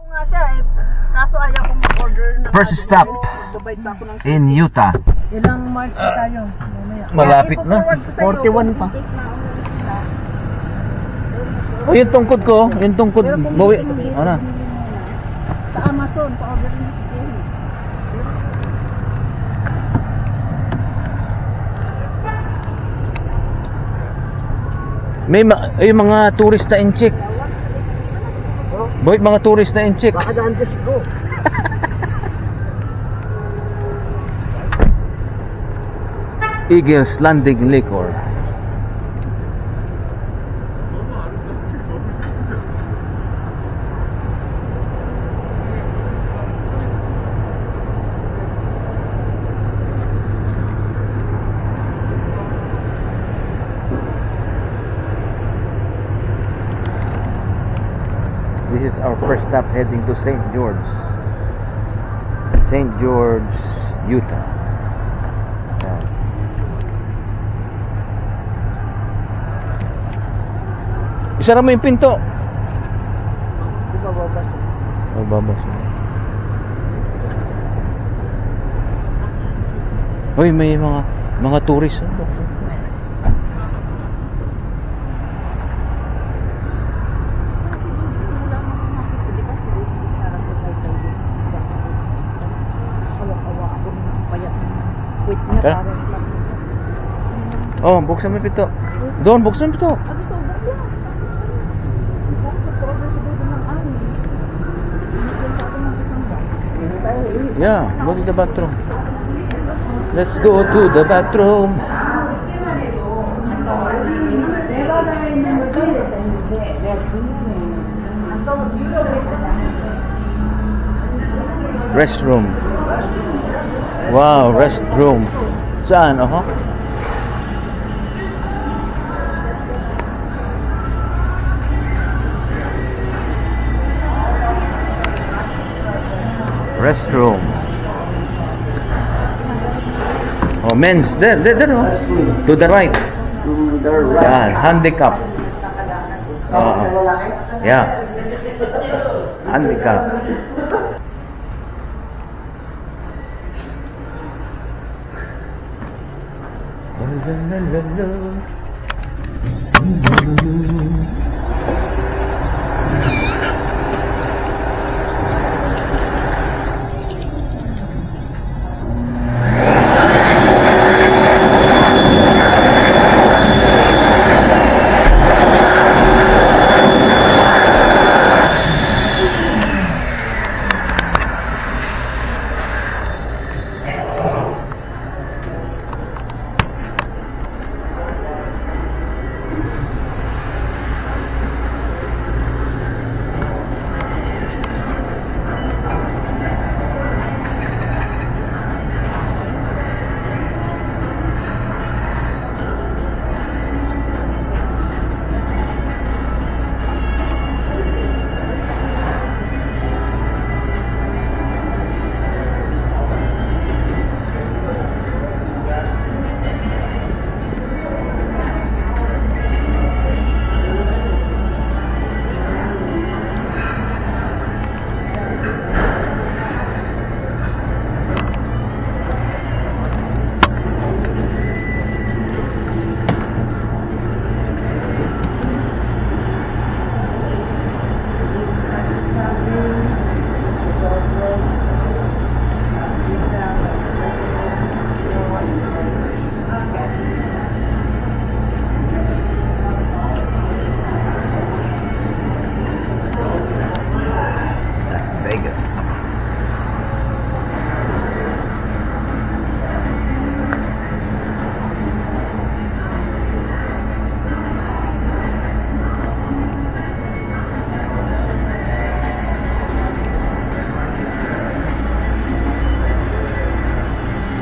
nga siya eh. Kaso ayaw kong mag-order ng First stop in Utah. Ilang March pa tayo? Malapit na. 41 pa. Oh, yung tungkod ko, yung tungkod, bawi. Ano? Sa Amazon, pa-order niyo si Jenny. May mga tourist na in-check. Boy, mga tourist na in-check. Baka na-andes ko. Eagles Landing Liquor. This is our first stop heading to St. George. St. George, Utah. Yan. Isara mo yung pinto. Di ba babas? Oh, babas. Hoy, may mga tourist. Oh, buksan mo yung pinto. Doon, buksan mo ito. Yeah, go to the bathroom. Let's go to the bathroom. Restroom. Wow, restroom. Saan? Oh. Restroom. Oh, men's. There, no. To the right. To the right. Yan, handicap. Yeah. Handicap.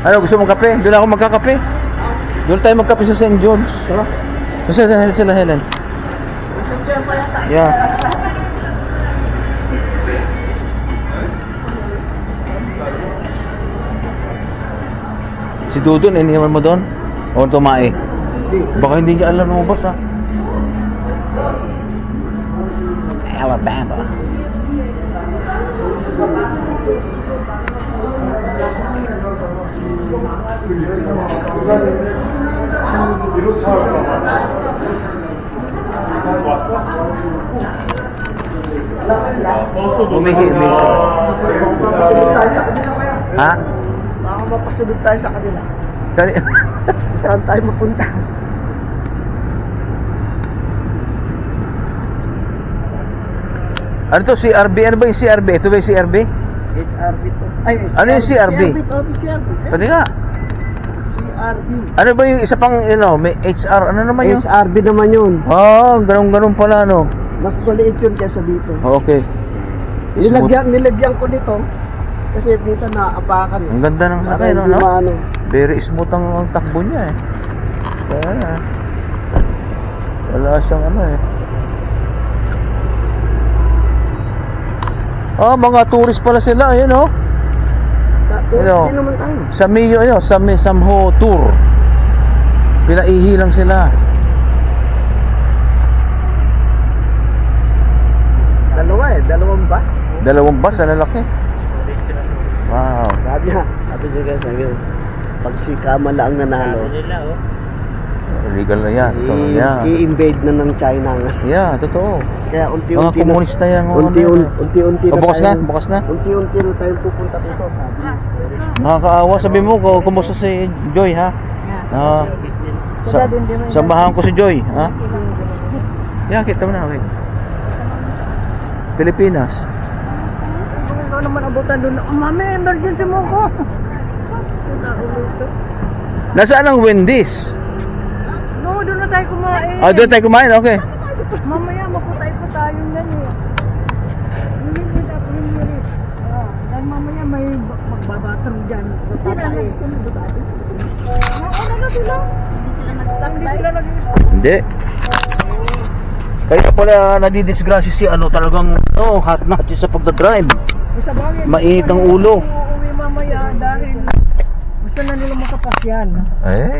Ano, gusto mong kape? Doon ako magkakape. Doon tayo magkape sa St. George. Kasi sila Helen. Yeah. Si Dudon, iniwan mo doon? O tumae? Baka hindi niya alam ng bus, ha? Alabama. Umihi siya. Ha? Baka mapasunod tayo sa kanila. Kani Saan tayo mapunta? ano to, CRB? Ano ba yung CRB? Ito ba yung CRB? HRB to. Ay, Ano yung CRB? CRB to, CRB. Pwede nga. CRB. Ano ba yung isa pang, may HR? Ano naman yung? HRB naman yun. Ganun pala, no? Mas maliit yun kaysa dito. Okay. Smooth. Nilagyan ko nito. Kasi minsan naapakan. Ang ganda ng sakay, no? Hindi maano. Very smooth ang takbo niya, eh. Kaya, wala siyang mga tourist pala sila, ayun, oh. Hello. Hindi naman tayo. Sa Mio, Samho Tour. Pinaihi lang sila. Dalawang ba? Dalawang bus, ang lalaki. Wow. Sabi nga, sabi pag si Kamala ang nanalo, Illegal na yan. i-invade na ng China. Yeah, totoo. Kaya Mga unti-unti na, komunista yan. unti-unti na Bukas tayo. na, bukas na. Unti-unti na tayo pupunta dito, sabi. Nakakaawa, sabi mo, kumusta si Joy, ha? Samahan ko si Joy, ha? Yeah, kita mo na, wait. Pilipinas. Ikaw naman abutan doon. Mami, emergency mo ko. Nasaan ang Wendy's? No, doon na tayo kumain. Doon tayo kumain, okay. Mamaya, maputay po tayo yan eh. Lumipid ako yung lyrics. Dahil mamaya may magbabatrong dyan. Sino ba sa atin? Ano na sila? Hindi sila nag-stop. Hindi sila nag-stop. Hindi. Kaya pala nadidisgrasya si talagang hot notch sa pagdadrive. Sa bagay, Mainit ang ulo. uuwi mamaya dahil gusto na nila makapasyan. Eh.